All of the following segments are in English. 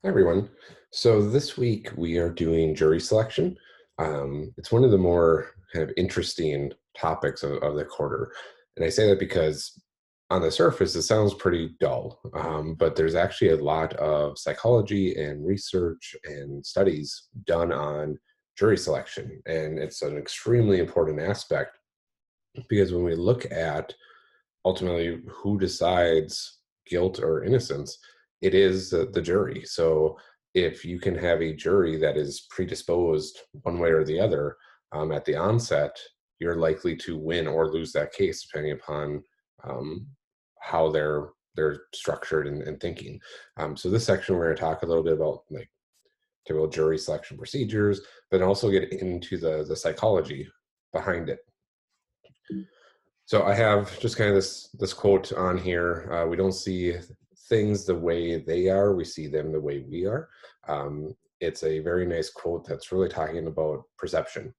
Hi, everyone. So this week we are doing jury selection. It's one of the more kind of interesting topics of the quarter. And I say that because on the surface it sounds pretty dull, but there's actually a lot of psychology and research and studies done on jury selection. And it's an extremely important aspect because when we look at ultimately who decides guilt or innocence, it is the jury. So if you can have a jury that is predisposed one way or the other at the onset, you're likely to win or lose that case depending upon um, how they're structured and thinking. So this section we're going to talk a little bit about like typical jury selection procedures, but also get into the psychology behind it. So I have just kind of this quote on here. We don't see things the way they are; we see them the way we are. It's a very nice quote that's really talking about perception.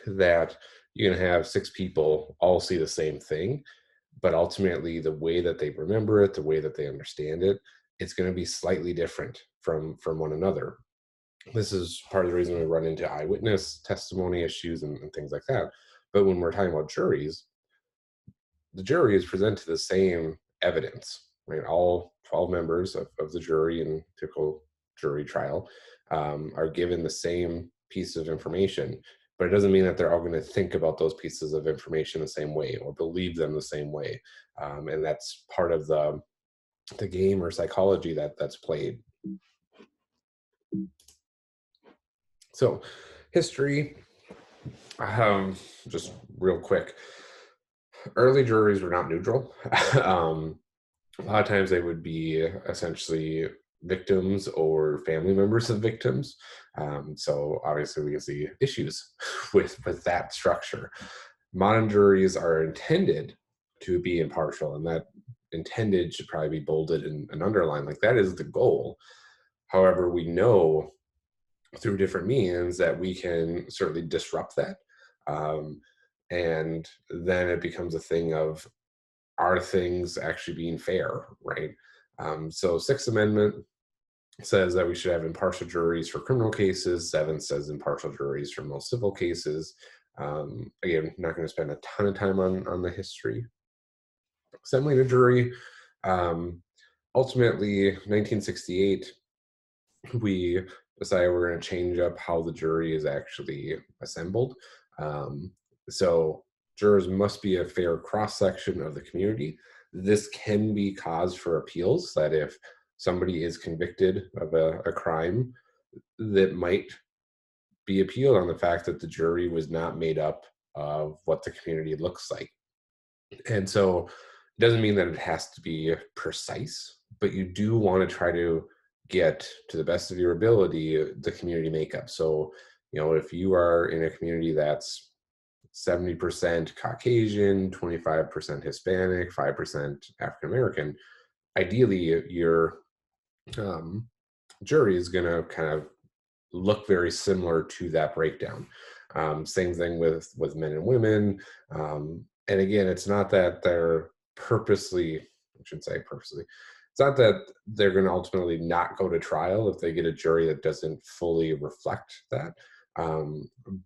That you can have six people all see the same thing, but ultimately the way that they remember it, the way that they understand it, it's going to be slightly different from one another. This is part of the reason we run into eyewitness testimony issues and things like that. But when we're talking about juries, the jury is presented the same evidence, right? All 12 members of the jury in typical jury trial are given the same piece of information, but it doesn't mean that they're all going to think about those pieces of information the same way or believe them the same way. And that's part of the game or psychology that's played. So, history, just real quick. Early juries were not neutral. A lot of times they would be essentially victims or family members of victims. So obviously we can see issues with that structure. Modern juries are intended to be impartial, and that intended should probably be bolded and underlined. Like that is the goal. However, we know through different means that we can certainly disrupt that. Um, and then it becomes a thing of, are things actually being fair, right? So Sixth Amendment says that we should have impartial juries for criminal cases. Seventh says impartial juries for most civil cases. Again, not going to spend a ton of time on the history. Assembling a jury, um, ultimately, 1968, we decided we're going to change up how the jury is actually assembled. Um, so jurors must be a fair cross section of the community. This can be cause for appeals, that if somebody is convicted of a crime, that might be appealed on the fact that the jury was not made up of what the community looks like. And so it doesn't mean that it has to be precise, but you do want to try to get to the best of your ability the community makeup. So, if you are in a community that's 70% Caucasian, 25% Hispanic, 5% African American, ideally your um, jury is going to kind of look very similar to that breakdown. Same thing with men and women. And again, it's not that they're purposely, I shouldn't say purposely, it's not that they're going to ultimately not go to trial if they get a jury that doesn't fully reflect that.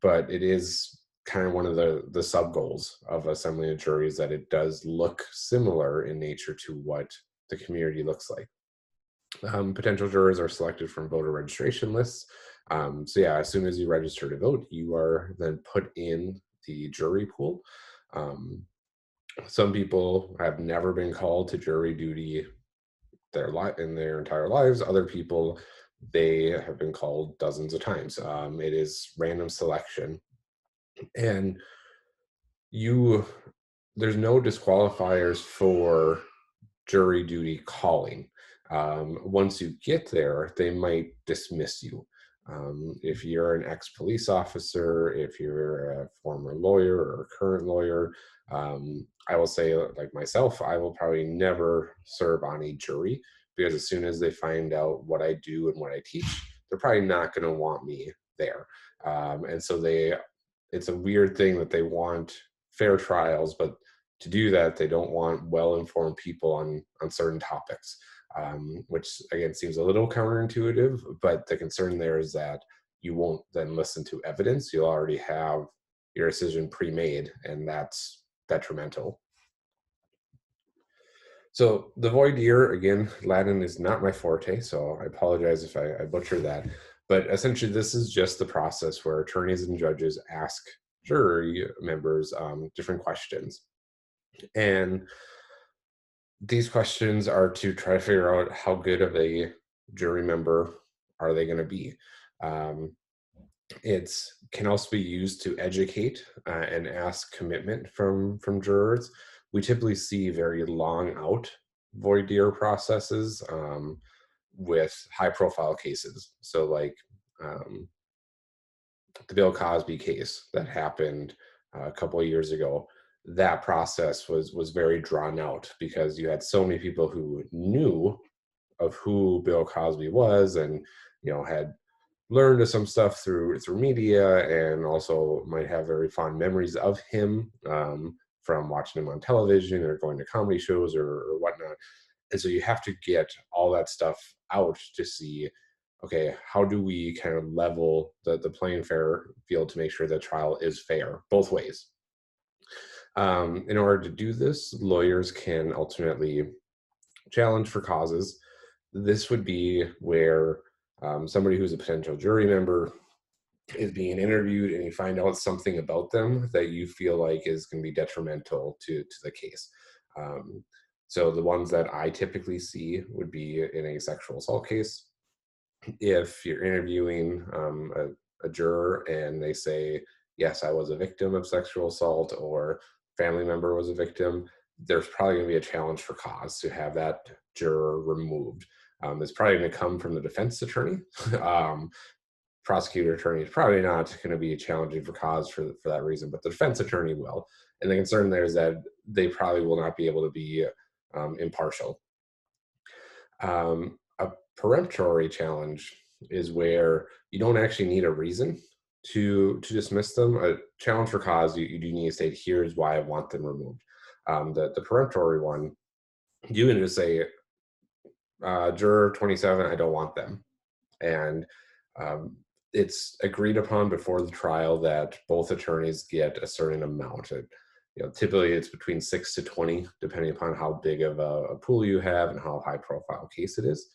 But it is kind of one of the sub goals of assembling a jury is that it does look similar in nature to what the community looks like. Potential jurors are selected from voter registration lists. So yeah, as soon as you register to vote, you are then put in the jury pool. Um, some people have never been called to jury duty in their entire lives. Other people, they have been called dozens of times. It is random selection, and you there's no disqualifiers for jury duty calling. Once you get there, they might dismiss you. If you're an ex-police officer, if you're a former lawyer or a current lawyer, I will say, like myself, I will probably never serve on a jury because as soon as they find out what I do and what I teach, they're probably not going to want me there. And so it's a weird thing that they want fair trials, but to do that, they don't want well-informed people on certain topics. which again seems a little counterintuitive, but the concern there is that you won't then listen to evidence. You'll already have your decision pre-made, and that's detrimental. So the voir dire, again, Latin is not my forte, so I apologize if I butcher that. But essentially, this is just the process where attorneys and judges ask jury members different questions. And these questions are to try to figure out how good of a jury member are they going to be. Um, it's can also be used to educate and ask commitment from jurors. We typically see very long out voir dire processes with high profile cases. So like um, the Bill Cosby case that happened a couple of years ago, that process was very drawn out because you had so many people who knew of who Bill Cosby was, and had learned of some stuff through media, and also might have very fond memories of him from watching him on television or going to comedy shows or whatnot. And so you have to get all that stuff out to see, okay, how do we kind of level the playing fair field to make sure the trial is fair both ways. In order to do this, lawyers can ultimately challenge for causes. This would be where somebody who's a potential jury member is being interviewed, and you find out something about them that you feel like is going to be detrimental to the case. So the ones that I typically see would be in a sexual assault case. If you're interviewing a juror and they say, yes, I was a victim of sexual assault, or family member was a victim, there's probably going to be a challenge for cause to have that juror removed. It's probably going to come from the defense attorney. Prosecutor attorney is probably not going to be challenging for cause for that reason, but the defense attorney will. And the concern there is that they probably will not be able to be impartial. A peremptory challenge is where you don't actually need a reason to dismiss them. A challenge for cause, you do need to state, here's why I want them removed. The peremptory one, you can just say, juror 27, I don't want them. And it's agreed upon before the trial that both attorneys get a certain amount. Typically it's between 6 to 20, depending upon how big of a pool you have and how high profile case it is.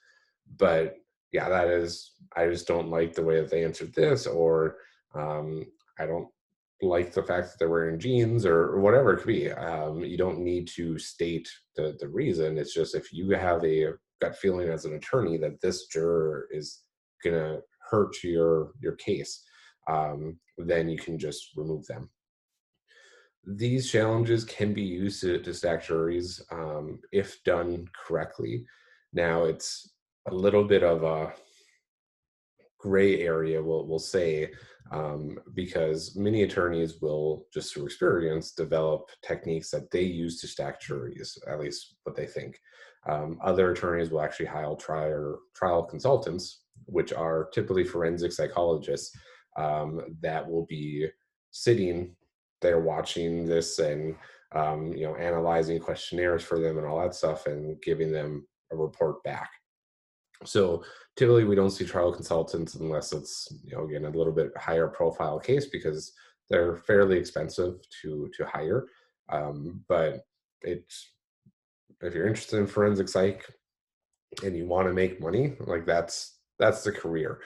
But yeah, I just don't like the way that they answered this, or I don't like the fact that they're wearing jeans, or whatever it could be. You don't need to state the reason. It's just, if you have a gut feeling as an attorney that this juror is going to hurt your case, then you can just remove them. These challenges can be used to stack juries if done correctly. Now, it's a little bit of a gray area, we'll say, because many attorneys will, just through experience, develop techniques that they use to stack juries, at least what they think. Other attorneys will actually hire trial consultants, which are typically forensic psychologists, that will be sitting there watching this and analyzing questionnaires for them and all that stuff, and giving them a report back. So typically we don't see trial consultants unless it's, again, a little bit higher profile case, because they're fairly expensive to hire. But if you're interested in forensic psych and you want to make money, like that's the career.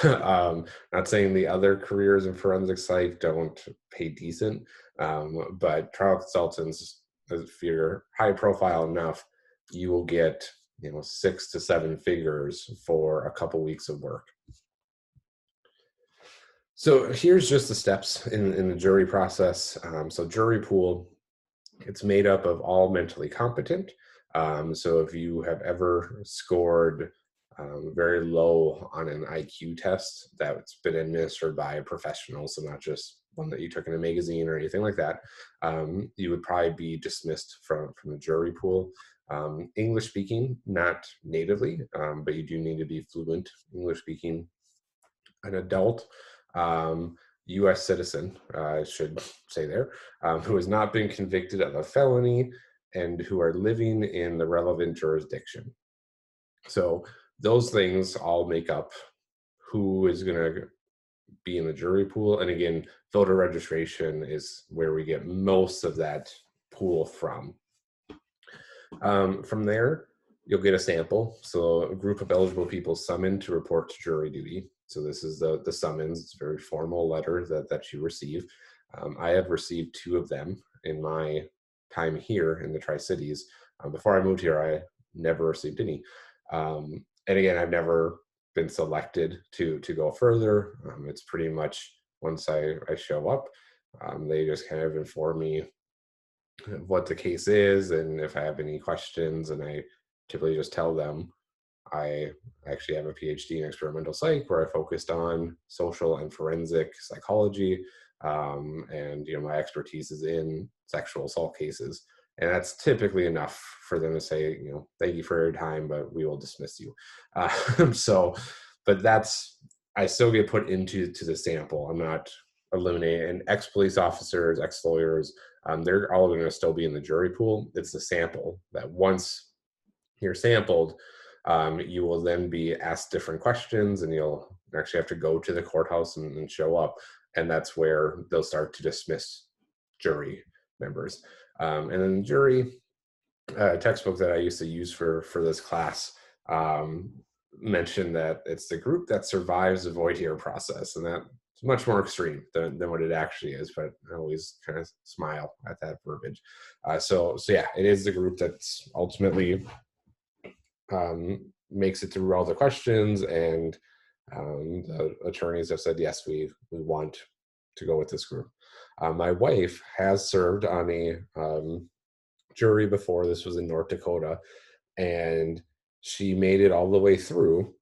Not saying the other careers in forensic psych don't pay decent, but trial consultants, if you're high profile enough, you will get 6 to 7 figures for a couple weeks of work. So here's just the steps in the jury process. So jury pool, it's made up of all mentally competent. So if you have ever scored very low on an IQ test that's been administered by a professional, so not just one that you took in a magazine or anything like that, you would probably be dismissed from the jury pool. English speaking, not natively, but you do need to be fluent English speaking. An adult U.S. citizen, I should say there, who has not been convicted of a felony and who are living in the relevant jurisdiction. So those things all make up who is going to be in the jury pool. And again, voter registration is where we get most of that pool from. From there, you'll get a sample. So a group of eligible people summoned to report to jury duty. So this is the summons. It's a very formal letter that you receive. I have received 2 of them in my time here in the Tri-Cities. Before I moved here, I never received any. And again, I've never been selected to go further. It's pretty much once I show up, they just kind of inform me what the case is and if I have any questions, and I typically just tell them I actually have a PhD in experimental psych where I focused on social and forensic psychology, and my expertise is in sexual assault cases, and that's typically enough for them to say, thank you for your time, but we will dismiss you. So, but I still get put into the sample. I'm not eliminating. And ex-police officers, ex-lawyers, they're all going to still be in the jury pool. It's the sample that once you're sampled, you will then be asked different questions, and you'll actually have to go to the courthouse and show up. And that's where they'll start to dismiss jury members. And then the jury textbook that I used to use for this class mentioned that it's the group that survives the voir dire process, and that's much more extreme than what it actually is. But I always kind of smile at that verbiage. So yeah, it is the group that's ultimately makes it through all the questions, and the attorneys have said, yes, we want to go with this group. My wife has served on a jury before. This was in North Dakota, and she made it all the way through.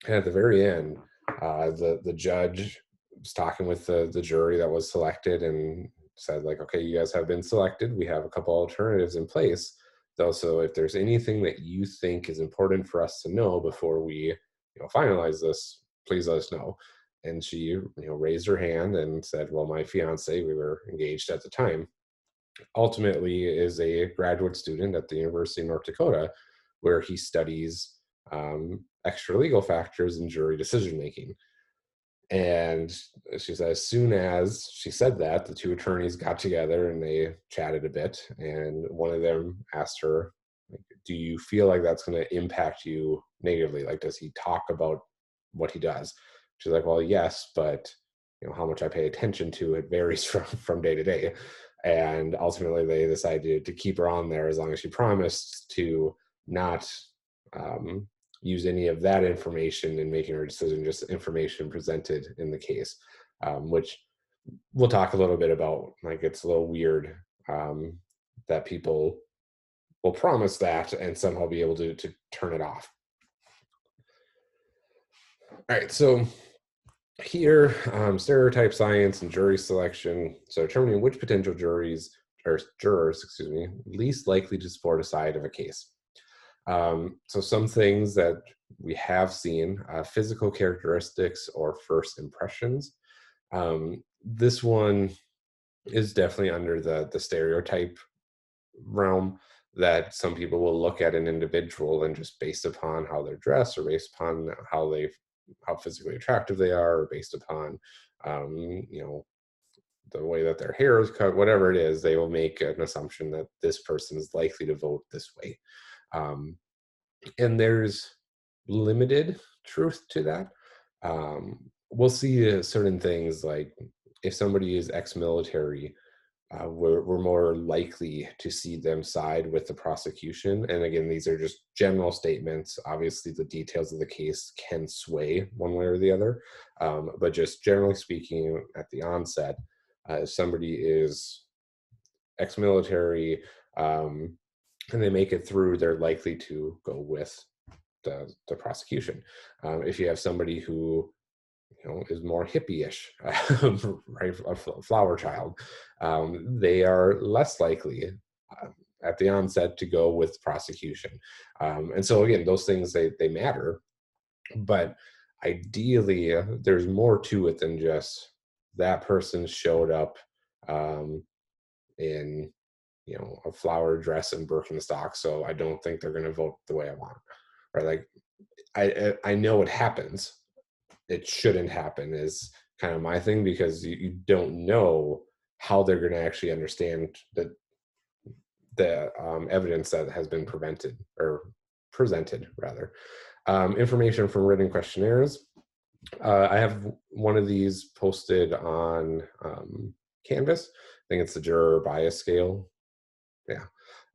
And at the very end, the judge was talking with the jury that was selected and said, like, okay, you guys have been selected. We have a couple alternatives in place, though. So if there's anything that you think is important for us to know before we finalize this, please let us know. And she raised her hand and said, well, my fiance, we were engaged at the time, ultimately is a graduate student at the University of North Dakota, where he studies extra legal factors in jury decision making. And she said, as soon as she said that, the 2 attorneys got together and they chatted a bit. And one of them asked her, like, do you feel like that's going to impact you negatively? Like, does he talk about what he does? She's like, well, yes, but how much I pay attention to it varies from day to day. And ultimately, they decided to keep her on there as long as she promised to not use any of that information in making her decision, just information presented in the case, which we'll talk a little bit about. Like, it's a little weird that people will promise that and somehow be able to turn it off. All right, so here, stereotype science and jury selection. So determining which potential jurors, least likely to support a side of a case. So some things that we have seen, physical characteristics or first impressions. This one is definitely under the stereotype realm, that some people will look at an individual and just based upon how they're dressed, or based upon how physically attractive they are, or based upon the way that their hair is cut, whatever it is, they will make an assumption that this person is likely to vote this way. And there's limited truth to that. We'll see certain things, like if somebody is ex-military, we're more likely to see them side with the prosecution. And again, these are just general statements. Obviously, the details of the case can sway one way or the other. But just generally speaking, at the onset, if somebody is ex-military, and they make it through, they're likely to go with the prosecution. If you have somebody who is more hippie-ish, right, a flower child, they are less likely at the onset to go with prosecution. And so again, those things, they matter, but ideally there's more to it than just that person showed up in a flower dress and Birkenstock, so I don't think they're going to vote the way I want. right? Like I know it happens. It shouldn't happen is kind of my thing, because you don't know how they're going to actually understand the evidence that has been presented rather. Information from written questionnaires. I have one of these posted on Canvas. I think it's the juror bias scale. Yeah.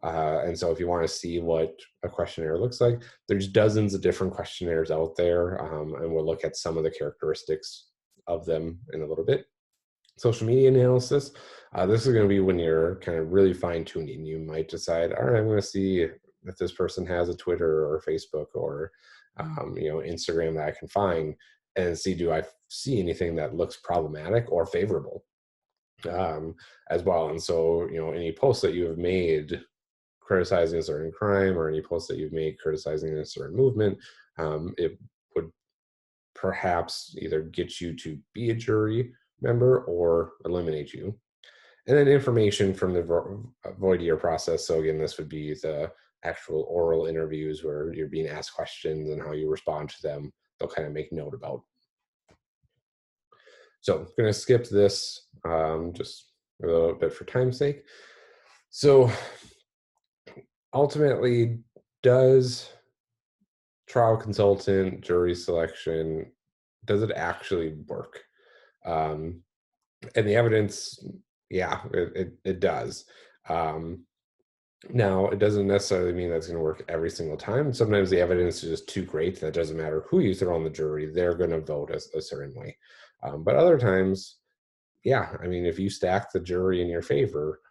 And so if you want to see what a questionnaire looks like, there's dozens of different questionnaires out there, and we'll look at some of the characteristics of them in a little bit. Social media analysis. This is going to be when you're kind of really fine tuning. You might decide, all right, I'm going to see if this person has a Twitter or Facebook or Instagram that I can find, and see, do I see anything that looks problematic or favorable as well. And so, any posts that you have made criticizing a certain crime, or any posts that you've made criticizing a certain movement, it would perhaps either get you to be a jury member or eliminate you. And then information from the voir dire process. So again, this would be the actual oral interviews where you're being asked questions and how you respond to them. They'll kind of make note about. So I'm going to skip this just a little bit for time's sake. So ultimately, does trial consultant, jury selection, does it actually work? And the evidence, yeah, it does. Now, it doesn't necessarily mean that's going to work every single time. Sometimes the evidence is just too great that it doesn't matter who you throw on the jury, they're going to vote a certain way. But other times, yeah, I mean, if you stack the jury in your favor,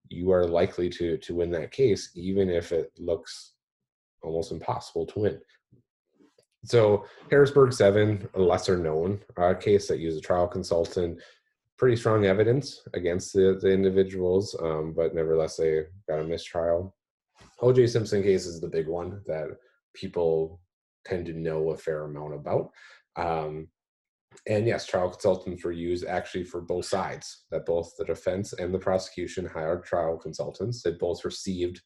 you are likely to win that case, even if it looks almost impossible to win. So Harrisburg 7, a lesser known case that used a trial consultant, pretty strong evidence against the individuals, but nevertheless they got a mistrial. O.J. Simpson case is the big one that people tend to know a fair amount about. And yes, trial consultants were used actually for both sides, that both the defense and the prosecution hired trial consultants. They both received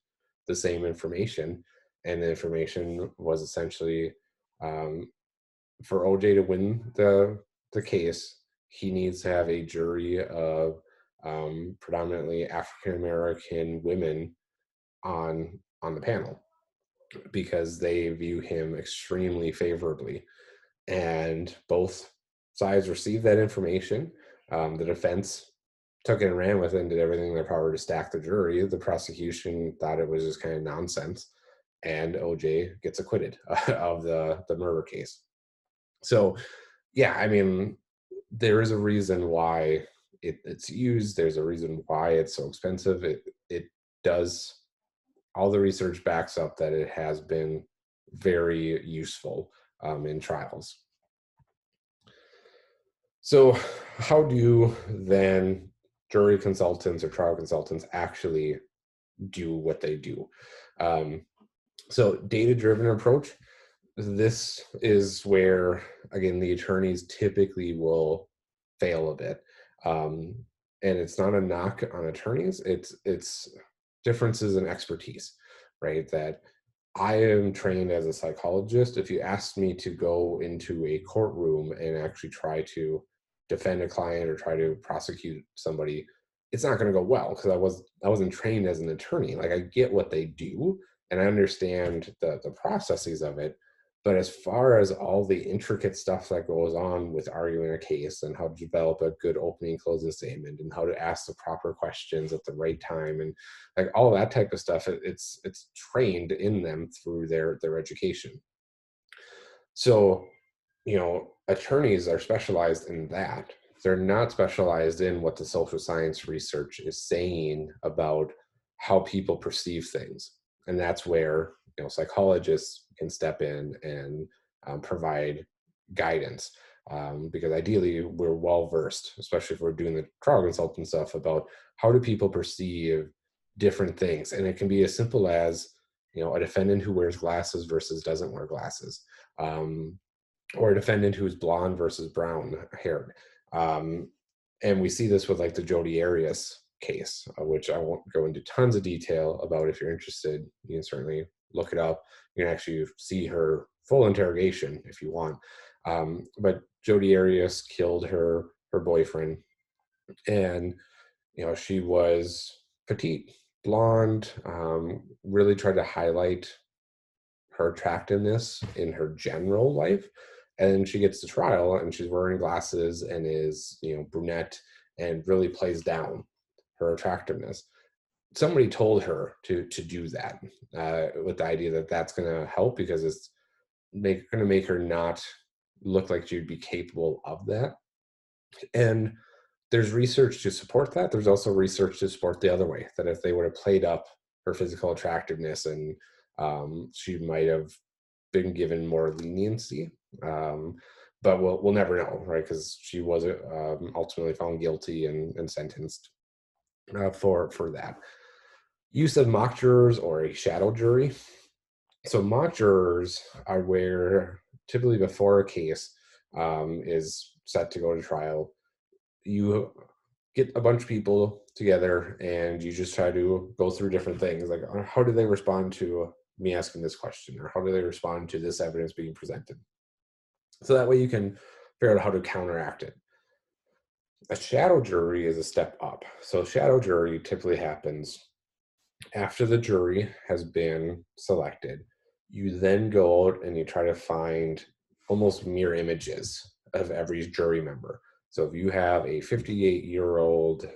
the same information, and the information was essentially for OJ to win the case, he needs to have a jury of predominantly African American women on the panel, because they view him extremely favorably. And both sides received that information. The defense took it and ran with it and did everything in their power to stack the jury. The prosecution thought it was just kind of nonsense, and OJ gets acquitted of the murder case. So, yeah, I mean, there is a reason why it's used. There's a reason why it's so expensive. It does, all the research backs up that it has been very useful in trials. So how do then jury consultants or trial consultants actually do what they do? So data-driven approach, this is where, again, the attorneys typically will fail a bit. And it's not a knock on attorneys, it's differences in expertise, right? That I am trained as a psychologist. If you asked me to go into a courtroom and actually try to defend a client or try to prosecute somebody, it's not going to go well, because I wasn't trained as an attorney. Like, I get what they do and I understand the processes of it, but as far as all the intricate stuff that goes on with arguing a case, and how to develop a good opening closing statement, and how to ask the proper questions at the right time, and like all that type of stuff, it's trained in them through their education. So, attorneys are specialized in that. They're not specialized in what the social science research is saying about how people perceive things. And that's where, psychologists can step in and provide guidance. Because ideally we're well versed, especially if we're doing the trial consultant stuff, about how do people perceive different things. And it can be as simple as, a defendant who wears glasses versus doesn't wear glasses. Or a defendant who's blonde versus brown haired. And we see this with like the Jodi Arias case, which I won't go into tons of detail about. If you're interested, you can certainly look it up. You can actually see her full interrogation if you want. But Jodi Arias killed her boyfriend, and she was petite, blonde, really tried to highlight her attractiveness in her general life. And she gets to trial and she's wearing glasses and is, brunette, and really plays down her attractiveness. Somebody told her to do that, with the idea that that's going to help because it's going to make her not look like she'd be capable of that. And there's research to support that. There's also research to support the other way, that if they would have played up her physical attractiveness, and she might have been given more leniency. But we'll never know, right? Because she was ultimately found guilty and sentenced for that. Use of mock jurors or a shadow jury. So mock jurors are where typically before a case is set to go to trial, you get a bunch of people together and you just try to go through different things, like how do they respond to me asking this question, or how do they respond to this evidence being presented, so that way you can figure out how to counteract it. A shadow jury is a step up. So shadow jury typically happens after the jury has been selected. You then go out and you try to find almost mirror images of every jury member. So if you have a 58-year-old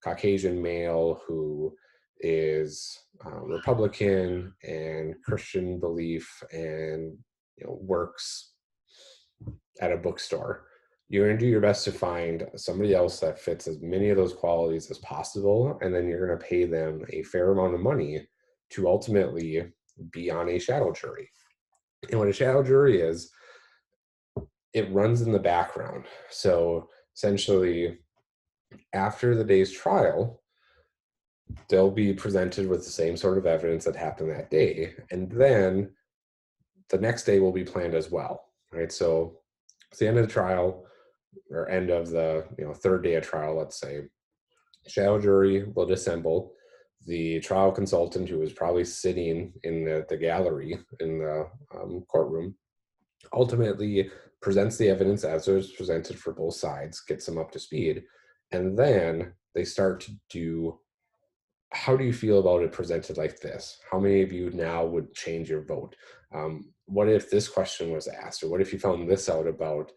Caucasian male who is Republican and Christian belief, and works at a bookstore, you're going to do your best to find somebody else that fits as many of those qualities as possible, and then you're going to pay them a fair amount of money to ultimately be on a shadow jury. And what a shadow jury is, it runs in the background. So essentially, after the day's trial, they'll be presented with the same sort of evidence that happened that day, and then the next day will be planned as well, right? So it's the end of the trial, or end of the third day of trial, let's say. Shadow jury will assemble. The trial consultant, who is probably sitting in the gallery in the courtroom, ultimately presents the evidence as it was presented for both sides, gets them up to speed, and then they start to do, how do you feel about it presented like this? How many of you now would change your vote? What if this question was asked? Or what if you found this out about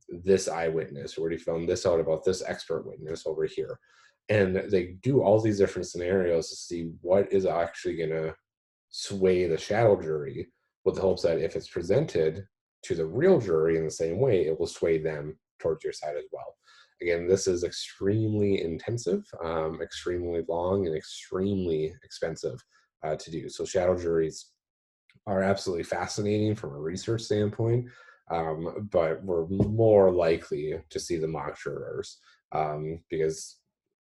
this eyewitness? Or what if you found this out about this expert witness over here? And they do all these different scenarios to see what is actually going to sway the shadow jury, with the hopes that if it's presented to the real jury in the same way, it will sway them towards your side as well. Again, this is extremely intensive, extremely long, and extremely expensive to do. So shadow juries are absolutely fascinating from a research standpoint, but we're more likely to see the mock jurors because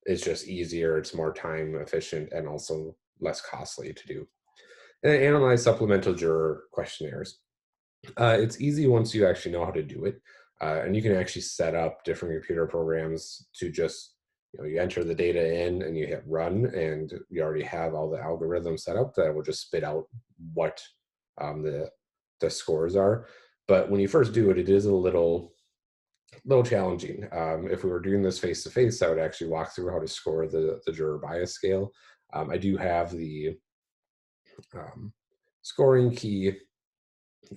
it's just easier, it's more time efficient, and also less costly to do. And analyze supplemental juror questionnaires. It's easy once you actually know how to do it. And you can actually set up different computer programs to just, you enter the data in and you hit run, and you already have all the algorithms set up that will just spit out what the scores are. But when you first do it, it is a little challenging. If we were doing this face to face, I would actually walk through how to score the juror bias scale. I do have the scoring key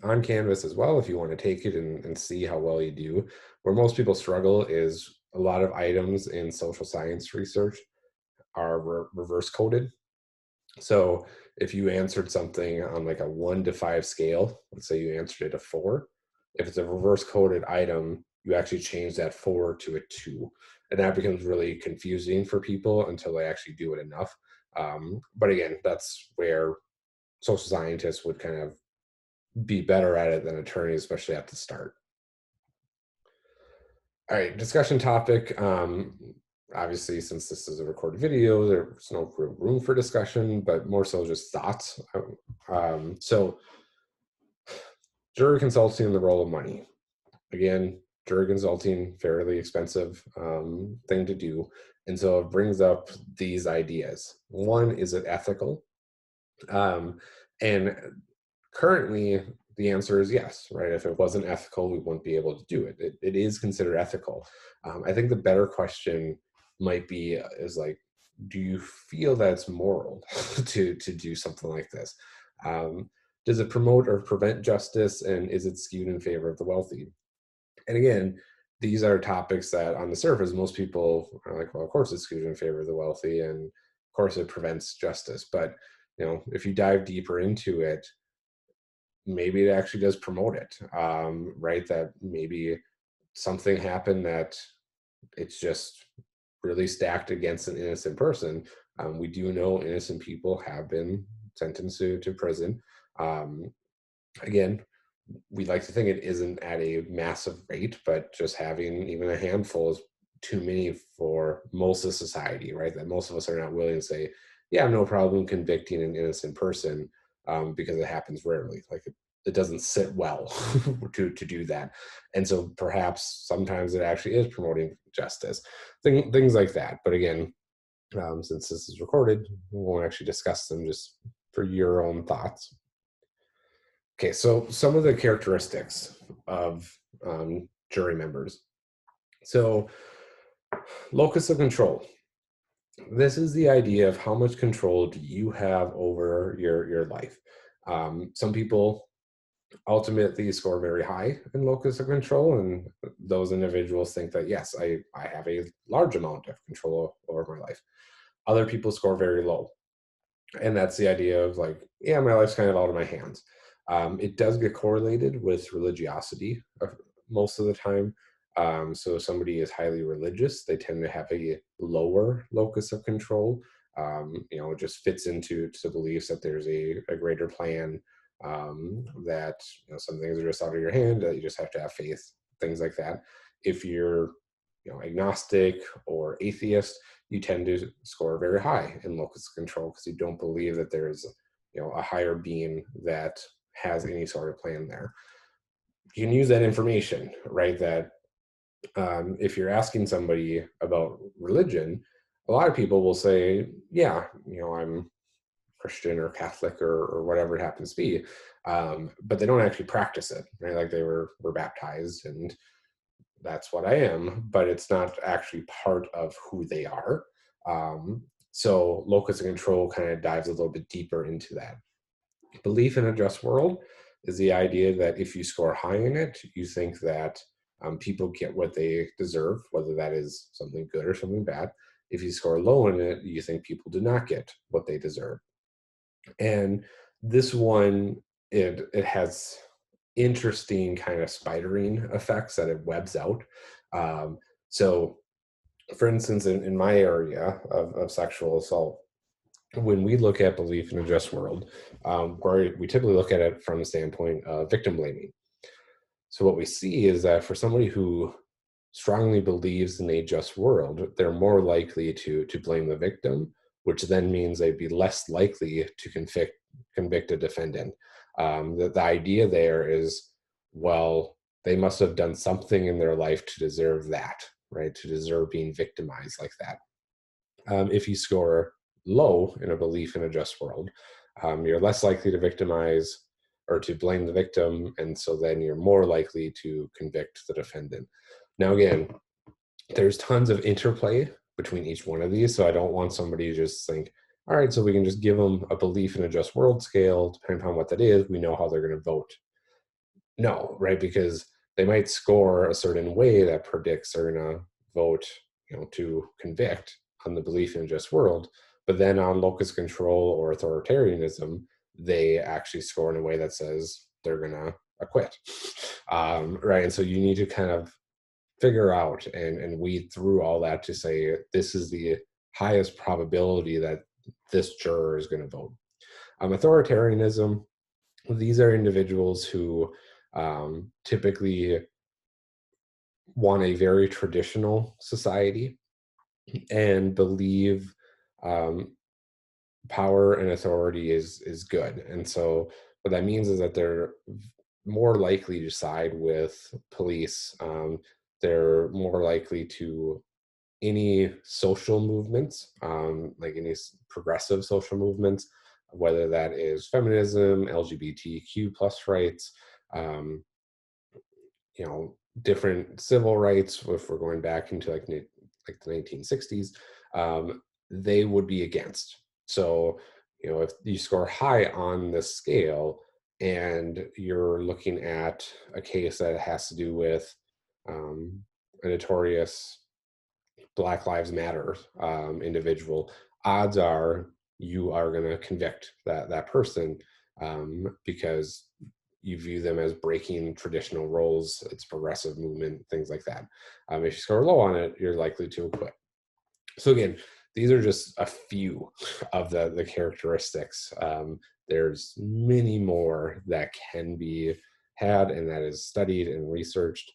on Canvas as well, if you want to take it and see how well you do. Where most people struggle is a lot of items in social science research are reverse coded. So if you answered something on like a 1 to 5 scale, let's say you answered it a 4, if it's a reverse coded item, you actually change that 4 to a 2. And that becomes really confusing for people until they actually do it enough. But again, that's where social scientists would kind of be better at it than attorneys, especially at the start. All right, discussion topic. Obviously, since this is a recorded video, there's no room for discussion, but more so just thoughts. So jury consulting and the role of money. Again, jury consulting, fairly expensive thing to do. And so it brings up these ideas. One, is it ethical? Um, and currently, the answer is yes, right? If it wasn't ethical, we wouldn't be able to do it. It is considered ethical. I think the better question might be is like, do you feel that it's moral to do something like this? Um, does it promote or prevent justice, and is it skewed in favor of the wealthy? And again, these are topics that on the surface, most people are like, well, of course it's skewed in favor of the wealthy, and of course it prevents justice. But if you dive deeper into it, maybe it actually does promote it, right? That maybe something happened that it's just really stacked against an innocent person. We do know innocent people have been sentenced to prison. Um, Again, we like to think it isn't at a massive rate, but just having even a handful is too many for most of society, right? That most of us are not willing to say, yeah, no problem convicting an innocent person, because it happens rarely. Like it doesn't sit well to do that. And so perhaps sometimes it actually is promoting justice, things like that. But again, since this is recorded, we won't actually discuss them, just for your own thoughts. Okay, so some of the characteristics of jury members. So, locus of control. This is the idea of how much control do you have over your life. Some people ultimately score very high in locus of control, and those individuals think that yes, I have a large amount of control over my life. Other people score very low, and that's the idea of like, yeah, my life's kind of out of my hands. It does get correlated with religiosity most of the time. So if somebody is highly religious, they tend to have a lower locus of control. It just fits into to beliefs that there's a greater plan, that some things are just out of your hand, that you just have to have faith, things like that. If you're agnostic or atheist, you tend to score very high in locus control because you don't believe that there's a higher being that has any sort of plan there. You can use that information, right? That if you're asking somebody about religion, a lot of people will say, yeah, I'm Christian or Catholic or whatever it happens to be, but they don't actually practice it, right? Like they were baptized and that's what I am, but it's not actually part of who they are. Um, so locus of control kind of dives a little bit deeper into that. Belief in a just world is the idea that if you score high in it, you think that people get what they deserve, whether that is something good or something bad. If you score low in it, you think people do not get what they deserve. And this one, it has interesting kind of spidering effects that it webs out. So, for instance, in my area of sexual assault, when we look at belief in a just world, where we typically look at it from the standpoint of victim blaming. So, what we see is that for somebody who strongly believes in a just world, they're more likely to blame the victim, which then means they'd be less likely to convict a defendant. The idea there is, well, they must have done something in their life to deserve that, right? To deserve being victimized like that. If you score low in a belief in a just world, you're less likely to victimize or to blame the victim, and so then you're more likely to convict the defendant. Now, again, there's tons of interplay between each one of these, so I don't want somebody to just think, all right, so we can just give them a belief in a just world scale, depending upon what that is, we know how they're going to vote. No, right? Because they might score a certain way that predicts they're going to vote, to convict on the belief in a just world, but then on locus control or authoritarianism, they actually score in a way that says they're going to acquit. Right? And so you need to kind of figure out and weed through all that to say this is the highest probability that this juror is going to vote. Authoritarianism, these are individuals who typically want a very traditional society and believe um, power and authority is good. And so what that means is that they're more likely to side with police. They're more likely to any social movements, like any progressive social movements, whether that is feminism, LGBTQ plus rights, um, different civil rights. If we're going back into like the 1960s, they would be against. So, if you score high on this scale and you're looking at a case that has to do with a notorious Black Lives Matter individual, odds are you are going to convict that person because you view them as breaking traditional roles. It's progressive movement, things like that. If you score low on it, you're likely to acquit. So again, these are just a few of the characteristics. There's many more that can be had and that is studied and researched.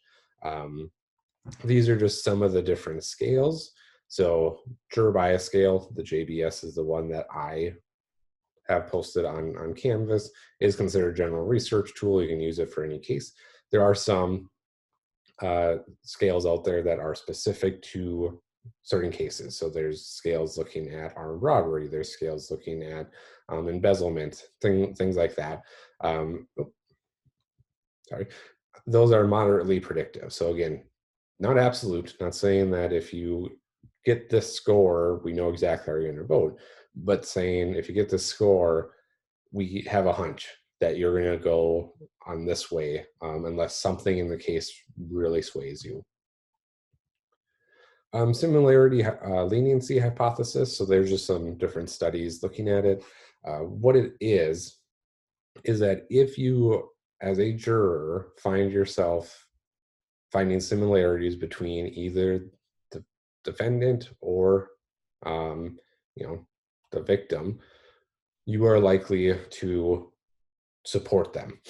These are just some of the different scales. So juror bias scale, the JBS, is the one that I have posted on Canvas, is considered a general research tool. You can use it for any case. There are some scales out there that are specific to certain cases. So there's scales looking at armed robbery. There's scales looking at embezzlement, things like that. Sorry. Those are moderately predictive. So again, not absolute, not saying that if you get this score, we know exactly how you're going to vote, but saying if you get this score, we have a hunch that you're going to go on this way, unless something in the case really sways you. Similarity leniency hypothesis. So there's just some different studies looking at it. What it is that if you, as a juror, find yourself finding similarities between either the defendant or the victim, you are likely to support them.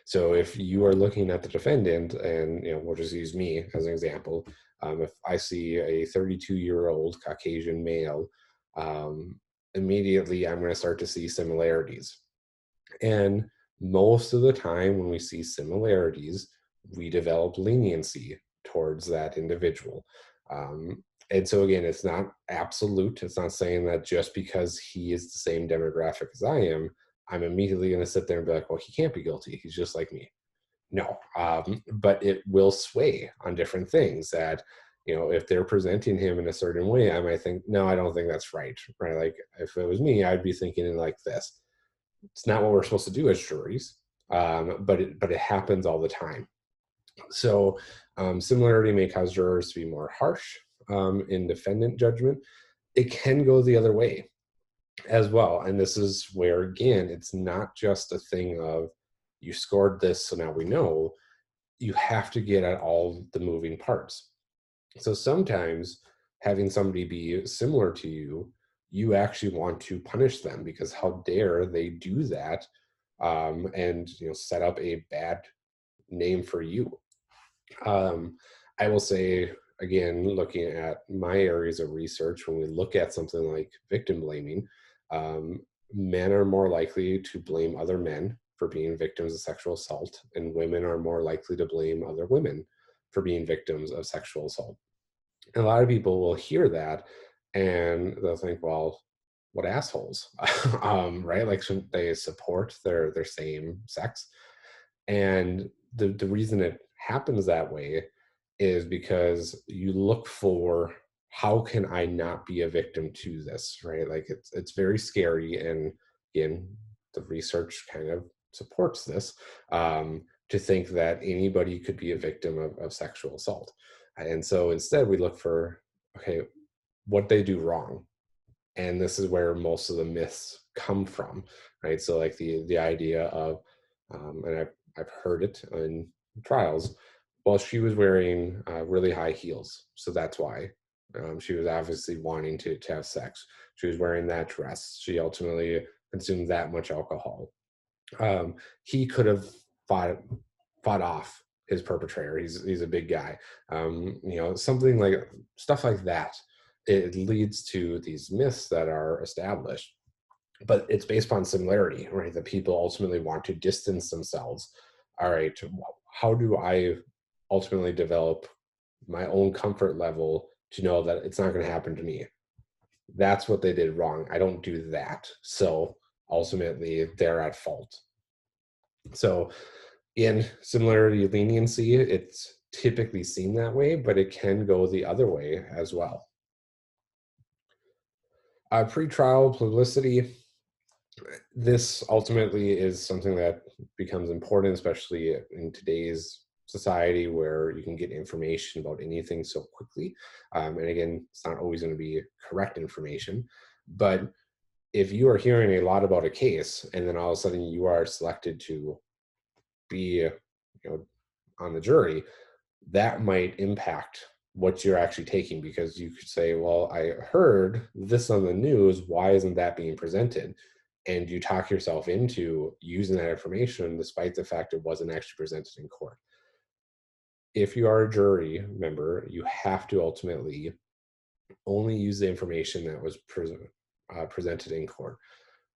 So if you are looking at the defendant, and we'll just use me as an example, if I see a 32-year-old Caucasian male, immediately I'm going to start to see similarities. And most of the time when we see similarities, we develop leniency towards that individual. And so again, it's not absolute. It's not saying that just because he is the same demographic as I am, I'm immediately going to sit there and be like, well, he can't be guilty. He's just like me. No, but it will sway on different things that, if they're presenting him in a certain way, I might think, no, I don't think that's right. Right. Like if it was me, I'd be thinking like this. It's not what we're supposed to do as juries, but it happens all the time. So similarity may cause jurors to be more harsh in defendant judgment. It can go the other way as well. And this is where, again, it's not just a thing of you scored this, so now we know. You have to get at all the moving parts. So sometimes having somebody be similar to you, you actually want to punish them because how dare they do that, and set up a bad name for you. I will say, again, looking at my areas of research, when we look at something like victim blaming, men are more likely to blame other men for being victims of sexual assault, and women are more likely to blame other women for being victims of sexual assault. And a lot of people will hear that and they'll think, well, what assholes, right? Like, shouldn't they support their same sex? And the reason it happens that way is because you look for, how can I not be a victim to this, right? Like it's very scary. And again, the research kind of supports this, to think that anybody could be a victim of sexual assault. And so instead we look for, okay, what they do wrong. And this is where most of the myths come from, right? So like the idea of, and I've heard it in trials, well, she was wearing really high heels, so that's why. She was obviously wanting to have sex. She was wearing that dress. She ultimately consumed that much alcohol. He could have fought off his perpetrator. He's a big guy. Something like stuff like that. It leads to these myths that are established, but it's based upon similarity, right? That people ultimately want to distance themselves. All right, how do I ultimately develop my own comfort level to know that it's not going to happen to me? that's what they did wrong. I don't do that. So ultimately, they're at fault. So, in similarity leniency, it's typically seen that way, but it can go the other way as well. Pretrial publicity, this ultimately is something that becomes important, especially in today's society where you can get information about anything so quickly. And again, it's not always going to be correct information, but if you are hearing a lot about a case and then all of a sudden you are selected to be, on the jury, that might impact what you're actually taking, because you could say, well, I heard this on the news, why isn't that being presented? And you talk yourself into using that information despite the fact it wasn't actually presented in court. If you are a jury member, you have to ultimately only use the information that was presented in court,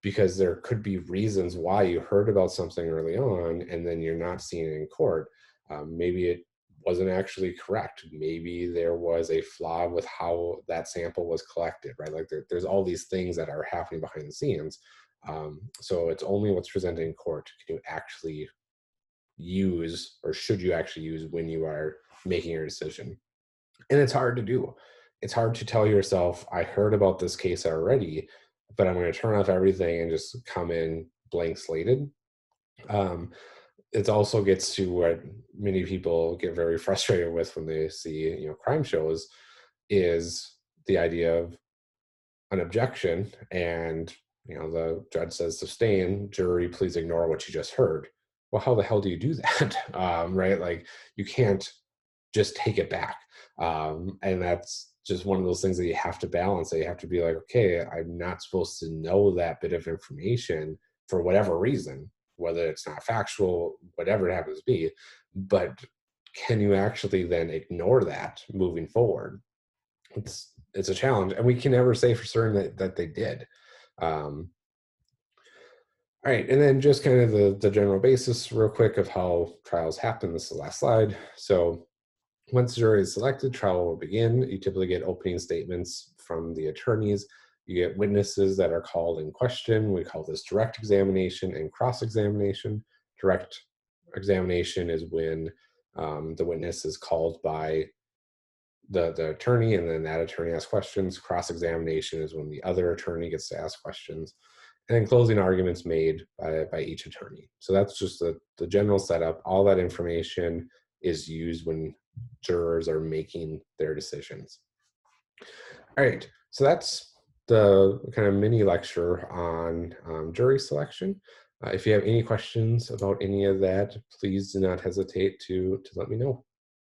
because there could be reasons why you heard about something early on and then you're not seeing it in court. Maybe it wasn't actually correct. Maybe there was a flaw with how that sample was collected, right? Like there's all these things that are happening behind the scenes. So it's only what's presented in court can you actually use, or should you actually use, when you are making your decision. And it's hard to do. It's hard to tell yourself, I heard about this case already, but I'm going to turn off everything and just come in blank slated. Um, it also gets to what many people get very frustrated with when they see, crime shows, is the idea of an objection and, the judge says sustain, jury, please ignore what you just heard. Well, how the hell do you do that? Right? Like, you can't just take it back. And that's just one of those things that you have to balance. That you have to be like, okay, I'm not supposed to know that bit of information for whatever reason, whether it's not factual, whatever it happens to be. But can you actually then ignore that moving forward? It's a challenge, and we can never say for certain that they did. Um, all right, and then just kind of the general basis real quick of how trials happen. This is the last slide. So once the jury is selected, trial will begin. You typically get opening statements from the attorneys. You get witnesses that are called in question. We call this direct examination and cross-examination. Direct examination is when the witness is called by the attorney, and then that attorney asks questions. Cross-examination is when the other attorney gets to ask questions. And then closing arguments made by each attorney. So that's just the general setup. All that information is used when jurors are making their decisions. All right, so that's the kind of mini lecture on jury selection. If you have any questions about any of that, please do not hesitate to let me know.